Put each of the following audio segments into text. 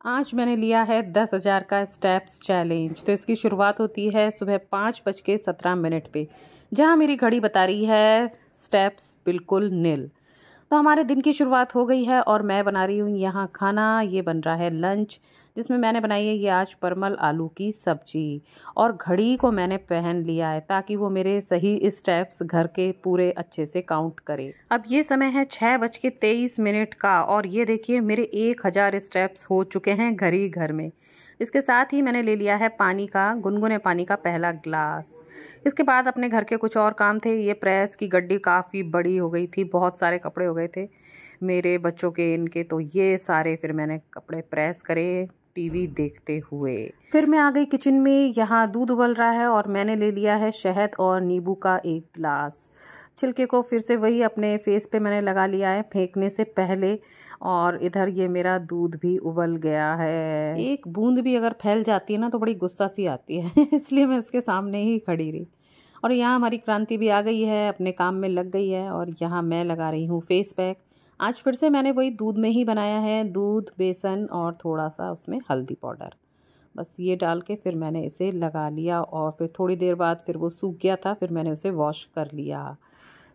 आज मैंने लिया है 10,000 का स्टेप्स चैलेंज। तो इसकी शुरुआत होती है सुबह 5:17 पे, जहां मेरी घड़ी बता रही है स्टेप्स बिल्कुल नील। तो हमारे दिन की शुरुआत हो गई है और मैं बना रही हूँ यहाँ खाना। ये बन रहा है लंच, जिसमें मैंने बनाई है ये आज परमल आलू की सब्जी। और घड़ी को मैंने पहन लिया है ताकि वो मेरे सही स्टेप्स घर के पूरे अच्छे से काउंट करे। अब ये समय है 6:23 का और ये देखिए मेरे 1,000 स्टेप्स हो चुके हैं घर ही घर में। इसके साथ ही मैंने ले लिया है पानी का, गुनगुने पानी का पहला ग्लास। इसके बाद अपने घर के कुछ और काम थे। ये प्रेस की गड्डी काफ़ी बड़ी हो गई थी, बहुत सारे कपड़े हो गए थे मेरे बच्चों के, इनके, तो ये सारे फिर मैंने कपड़े प्रेस करे टीवी देखते हुए। फिर मैं आ गई किचन में। यहाँ दूध उबल रहा है और मैंने ले लिया है शहद और नींबू का एक गिलास। छिलके को फिर से वही अपने फेस पे मैंने लगा लिया है फेंकने से पहले। और इधर ये मेरा दूध भी उबल गया है। एक बूंद भी अगर फैल जाती है ना तो बड़ी गुस्सा सी आती है इसलिए मैं उसके सामने ही खड़ी रही। और यहाँ हमारी क्रांति भी आ गई है, अपने काम में लग गई है। और यहाँ मैं लगा रही हूँ फेस पैक। आज फिर से मैंने वही दूध में ही बनाया है, दूध, बेसन और थोड़ा सा उसमें हल्दी पाउडर। बस ये डाल के फिर मैंने इसे लगा लिया और फिर थोड़ी देर बाद फिर वो सूख गया था, फिर मैंने उसे वॉश कर लिया।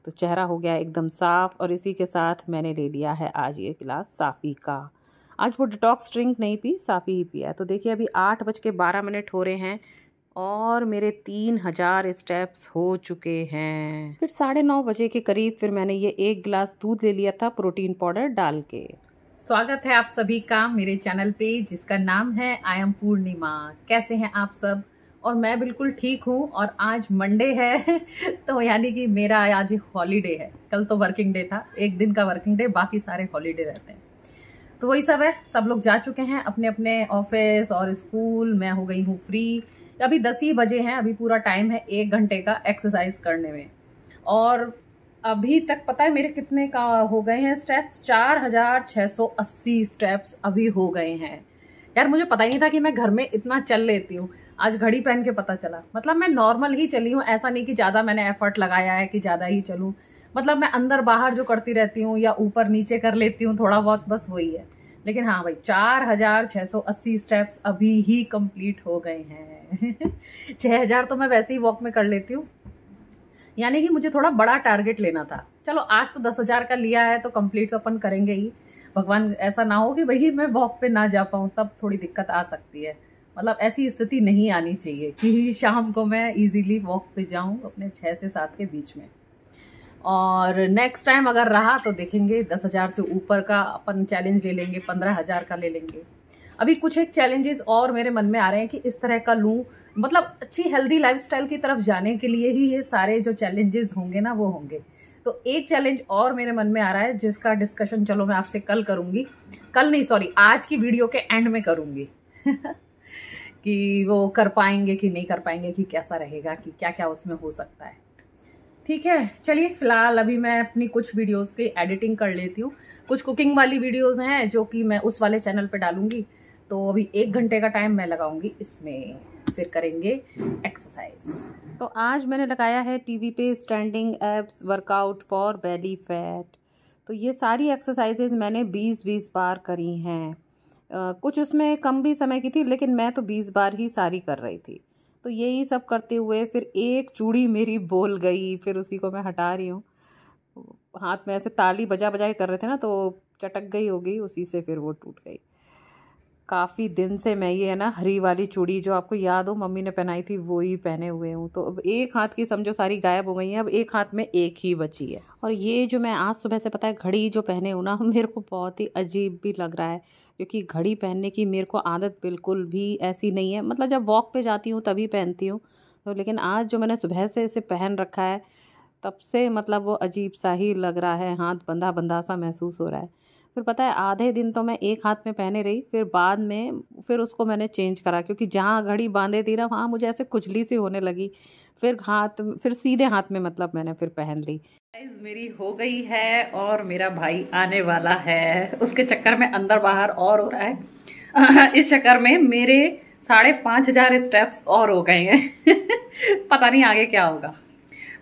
तो चेहरा हो गया एकदम साफ़। और इसी के साथ मैंने ले लिया है आज ये गिलास साफ़ी का। आज वो डिटॉक्स ड्रिंक नहीं पी, साफ़ी ही पिया। तो देखिए अभी 8:12 हो रहे हैं और मेरे 3,000 स्टेप्स हो चुके हैं। फिर 9:30 के करीब फिर मैंने ये एक गिलास दूध ले लिया था प्रोटीन पाउडर डाल के। स्वागत है आप सभी का मेरे चैनल पे, जिसका नाम है आई एम पूर्णिमा। कैसे हैं आप सब? और मैं बिल्कुल ठीक हूँ। और आज मंडे है तो यानी कि मेरा आज हॉलीडे है। कल तो वर्किंग डे था, एक दिन का वर्किंग डे, बाकी सारे हॉलीडे रहते हैं। तो वही सब है, सब लोग जा चुके हैं अपने अपने ऑफिस और स्कूल। मैं हो गई हूँ फ्री। अभी 10 ही बजे हैं, अभी पूरा टाइम है 1 घंटे का एक्सरसाइज करने में। और अभी तक पता है मेरे कितने का हो गए हैं स्टेप्स? 4,680 स्टेप्स अभी हो गए हैं। यार मुझे पता ही नहीं था कि मैं घर में इतना चल लेती हूँ। आज घड़ी पहन के पता चला। मतलब मैं नॉर्मल ही चली हूँ, ऐसा नहीं कि ज़्यादा मैंने एफर्ट लगाया है कि ज़्यादा ही चलूँ। मतलब मैं अंदर बाहर जो करती रहती हूँ या ऊपर नीचे कर लेती हूँ थोड़ा बहुत, बस वही है। लेकिन हाँ भाई, 4,680 स्टेप्स अभी ही कंप्लीट हो गए हैं 6,000 तो मैं वैसे ही वॉक में कर लेती हूँ। यानी कि मुझे थोड़ा बड़ा टारगेट लेना था। चलो आज तो 10,000 का लिया है तो कंप्लीट तो अपन करेंगे ही। भगवान ऐसा ना हो कि भाई मैं वॉक पे ना जा पाऊँ, तब थोड़ी दिक्कत आ सकती है। मतलब ऐसी स्थिति नहीं आनी चाहिए कि शाम को मैं इजीली वॉक पे जाऊं अपने 6 से 7 के बीच में। और नेक्स्ट टाइम अगर रहा तो देखेंगे 10,000 से ऊपर का अपन चैलेंज ले लेंगे, 15,000 का ले लेंगे। अभी कुछ एक चैलेंजेस और मेरे मन में आ रहे हैं कि इस तरह का लूँ। मतलब अच्छी हेल्दी लाइफस्टाइल की तरफ जाने के लिए ही ये सारे जो चैलेंजेस होंगे ना वो होंगे। तो एक चैलेंज और मेरे मन में आ रहा है जिसका डिस्कशन चलो मैं आपसे कल करूँगी। कल नहीं, सॉरी, आज की वीडियो के एंड में करूँगी कि वो कर पाएंगे कि नहीं कर पाएंगे, कि कैसा रहेगा, कि क्या क्या उसमें हो सकता है। ठीक है, चलिए फिलहाल अभी मैं अपनी कुछ वीडियोस की एडिटिंग कर लेती हूँ। कुछ कुकिंग वाली वीडियोस हैं जो कि मैं उस वाले चैनल पे डालूंगी। तो अभी 1 घंटे का टाइम मैं लगाऊंगी इसमें, फिर करेंगे एक्सरसाइज। तो आज मैंने लगाया है टीवी पे standing abs workout for belly fat. तो ये सारी एक्सरसाइजेज मैंने 20-20 बार करी हैं। कुछ उसमें कम भी समय की थी, लेकिन मैं तो 20 बार ही सारी कर रही थी। तो यही सब करते हुए फिर एक चूड़ी मेरी बोल गई, फिर उसी को मैं हटा रही हूँ। हाथ में ऐसे ताली बजा बजा के कर रहे थे ना, तो चटक गई होगी, उसी से फिर वो टूट गई। काफ़ी दिन से मैं ये है ना हरी वाली चूड़ी, जो आपको याद हो मम्मी ने पहनाई थी, वो ही पहने हुए हूँ। तो अब एक हाथ की समझो सारी गायब हो गई हैं, अब एक हाथ में एक ही बची है। और ये जो मैं आज सुबह से पता है घड़ी जो पहने हूँ ना, मेरे को बहुत ही अजीब भी लग रहा है, क्योंकि घड़ी पहनने की मेरे को आदत बिल्कुल भी ऐसी नहीं है। मतलब जब वॉक पे जाती हूँ तभी पहनती हूँ। तो लेकिन आज जो मैंने सुबह से इसे पहन रखा है, तब से मतलब वो अजीब सा ही लग रहा है, हाथ बंधा बंधा सा महसूस हो रहा है। फिर पता है आधे दिन तो मैं एक हाथ में पहने रही, फिर बाद में फिर उसको मैंने चेंज करा, क्योंकि जहाँ घड़ी बांधे थी ना वहाँ मुझे ऐसे खुजली सी होने लगी। फिर सीधे हाथ में मतलब मैंने फिर पहन ली। गाइस मेरी हो गई है और मेरा भाई आने वाला है, उसके चक्कर में अंदर बाहर और हो रहा है इस चक्कर में मेरे 5,500 स्टेप्स और हो गए हैं पता नहीं आगे क्या होगा।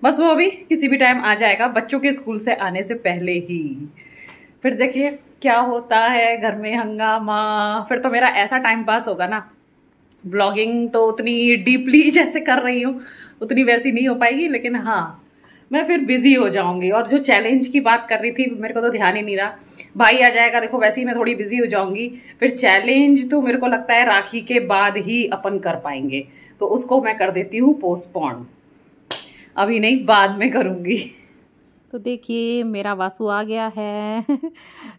बस वो अभी किसी भी टाइम आ जाएगा, बच्चों के स्कूल से आने से पहले ही। फिर देखिए क्या होता है घर में हंगामा, फिर तो मेरा ऐसा टाइम पास होगा ना। ब्लॉगिंग तो उतनी डीपली जैसे कर रही हूँ उतनी वैसी नहीं हो पाएगी, लेकिन हाँ मैं फिर बिजी हो जाऊंगी। और जो चैलेंज की बात कर रही थी मेरे को तो ध्यान ही नहीं रहा, भाई आ जाएगा देखो, वैसे ही मैं थोड़ी बिजी हो जाऊंगी। फिर चैलेंज तो मेरे को लगता है राखी के बाद ही अपन कर पाएंगे, तो उसको मैं कर देती हूँ पोस्टपोन, अभी नहीं बाद में करूंगी। तो देखिए मेरा वासु आ गया है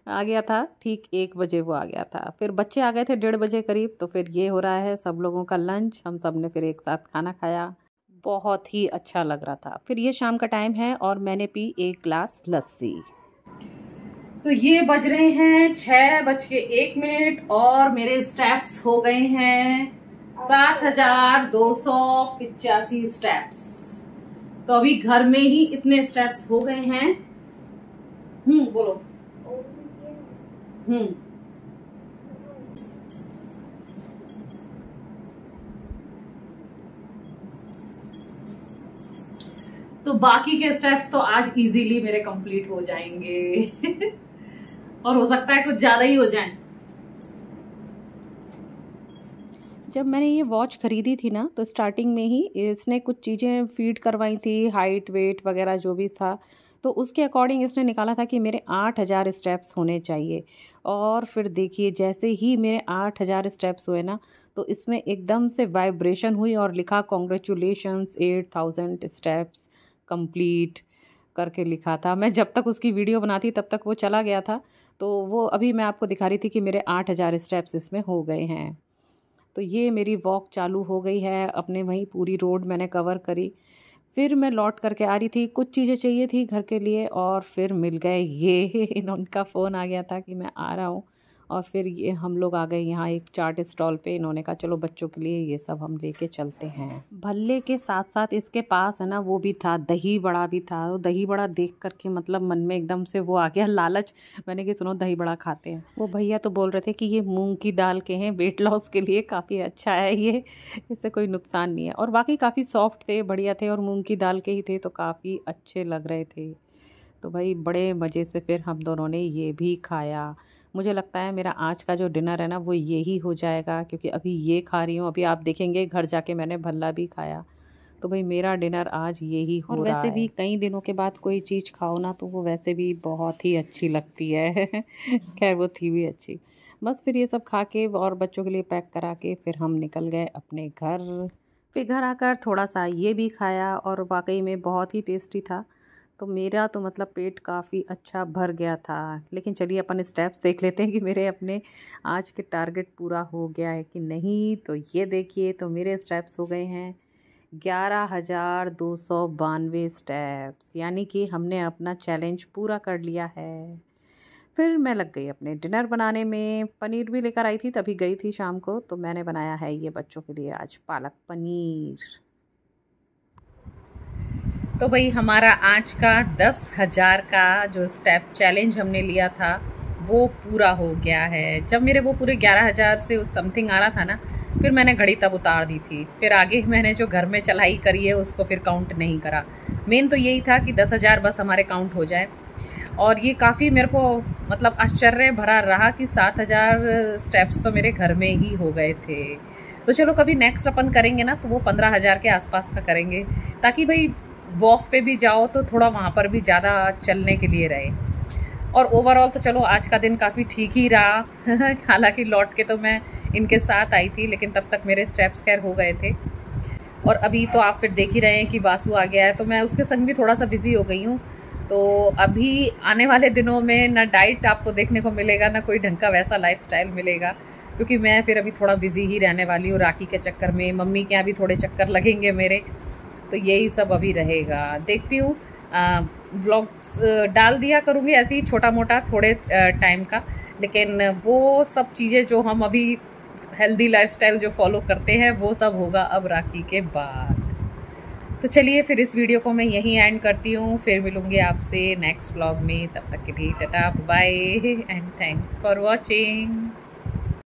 आ गया था ठीक 1 बजे वो आ गया था, फिर बच्चे आ गए थे 1:30 बजे करीब। तो फिर ये हो रहा है सब लोगों का लंच, हम सब ने फिर एक साथ खाना खाया, बहुत ही अच्छा लग रहा था। फिर ये शाम का टाइम है और मैंने पी 1 ग्लास लस्सी। तो ये बज रहे हैं 6:01 और मेरे स्टेप्स हो गए हैं 7285 स्टेप्स। तो अभी घर में ही इतने स्टेप्स हो गए हैं। बोलो। तो बाकी के स्टेप्स तो आज इजीली मेरे कंप्लीट हो जाएंगे और हो सकता है कुछ ज्यादा ही हो जाएं। जब मैंने ये वॉच ख़रीदी थी ना तो स्टार्टिंग में ही इसने कुछ चीज़ें फीड करवाई थी, हाइट वेट वगैरह जो भी था, तो उसके अकॉर्डिंग इसने निकाला था कि मेरे 8000 स्टेप्स होने चाहिए। और फिर देखिए जैसे ही मेरे 8000 स्टेप्स हुए ना तो इसमें एकदम से वाइब्रेशन हुई और लिखा कॉन्ग्रेचुलेशंस 8000 स्टेप्स कंप्लीट करके लिखा था। मैं जब तक उसकी वीडियो बनाती तब तक वो चला गया था, तो वो अभी मैं आपको दिखा रही थी कि मेरे 8000 स्टेप्स इसमें हो गए हैं। तो ये मेरी वॉक चालू हो गई है, अपने वहीं पूरी रोड मैंने कवर करी। फिर मैं लौट करके आ रही थी, कुछ चीज़ें चाहिए थी घर के लिए और फिर मिल गए ये इनका फ़ोन आ गया था कि मैं आ रहा हूँ। और फिर ये हम लोग आ गए यहाँ एक चाट स्टॉल पे, इन्होंने कहा चलो बच्चों के लिए ये सब हम लेके चलते हैं। भल्ले के साथ साथ इसके पास है ना वो भी था, दही बड़ा भी था। तो दही बड़ा देख करके मतलब मन में एकदम से वो आ गया लालच, मैंने कि सुनो दही बड़ा खाते हैं। वो भैया तो बोल रहे थे कि ये मूंग की दाल के हैं, वेट लॉस के लिए काफ़ी अच्छा है ये, इससे कोई नुकसान नहीं है। और वाकई काफ़ी सॉफ्ट थे, बढ़िया थे और मूँग की दाल के ही थे तो काफ़ी अच्छे लग रहे थे। तो भाई बड़े मज़े से फिर हम दोनों ने ये भी खाया। मुझे लगता है मेरा आज का जो डिनर है ना वो यही हो जाएगा, क्योंकि अभी ये खा रही हूँ, अभी आप देखेंगे घर जाके मैंने भल्ला भी खाया। तो भाई मेरा डिनर आज यही हो रहा है। और वैसे भी कई दिनों के बाद कोई चीज़ खाओ ना तो वो वैसे भी बहुत ही अच्छी लगती है खैर वो थी भी अच्छी। बस फिर ये सब खा के और बच्चों के लिए पैक करा के फिर हम निकल गए अपने घर। फिर घर आकर थोड़ा सा ये भी खाया और वाकई में बहुत ही टेस्टी था। तो मेरा तो मतलब पेट काफ़ी अच्छा भर गया था। लेकिन चलिए अपन स्टेप्स देख लेते हैं कि मेरे अपने आज के टारगेट पूरा हो गया है कि नहीं। तो ये देखिए तो मेरे स्टेप्स हो गए हैं 11,292 स्टेप्स, यानी कि हमने अपना चैलेंज पूरा कर लिया है। फिर मैं लग गई अपने डिनर बनाने में। पनीर भी लेकर आई थी, तभी गई थी शाम को, तो मैंने बनाया है ये बच्चों के लिए आज पालक पनीर। तो भाई हमारा आज का 10,000 का जो स्टेप चैलेंज हमने लिया था वो पूरा हो गया है। जब मेरे वो पूरे 11,000 से समथिंग आ रहा था ना, फिर मैंने घड़ी तब उतार दी थी। फिर आगे मैंने जो घर में चलाई करी है उसको फिर काउंट नहीं करा। मेन तो यही था कि 10,000 बस हमारे काउंट हो जाए। और ये काफ़ी मेरे को मतलब आश्चर्य भरा रहा कि 7,000 स्टेप्स तो मेरे घर में ही हो गए थे। तो चलो कभी नेक्स्ट अपन करेंगे ना तो वो 15,000 के आसपास का करेंगे, ताकि भाई वॉक पे भी जाओ तो थोड़ा वहाँ पर भी ज़्यादा चलने के लिए रहे। और ओवरऑल तो चलो आज का दिन काफ़ी ठीक ही रहा हालांकि लौट के तो मैं इनके साथ आई थी, लेकिन तब तक मेरे स्टेप्स खैर हो गए थे। और अभी तो आप फिर देख ही रहे हैं कि वासु आ गया है, तो मैं उसके संग भी थोड़ा सा बिजी हो गई हूँ। तो अभी आने वाले दिनों में ना डाइट आपको देखने को मिलेगा, ना कोई ढंग का वैसा लाइफस्टाइल मिलेगा, क्योंकि मैं फिर अभी थोड़ा बिजी ही रहने वाली हूँ राखी के चक्कर में। मम्मी के यहाँ भी थोड़े चक्कर लगेंगे मेरे, तो यही सब अभी रहेगा। देखती हूँ व्लॉग्स डाल दिया करूँगी ऐसे ही छोटा मोटा थोड़े टाइम का, लेकिन वो सब चीज़ें जो हम अभी हेल्दी लाइफस्टाइल जो फॉलो करते हैं वो सब होगा अब राखी के बाद। तो चलिए फिर इस वीडियो को मैं यहीं एंड करती हूँ, फिर मिलूँगी आपसे नेक्स्ट व्लॉग में। तब तक के लिए tata bye and thanks for watching.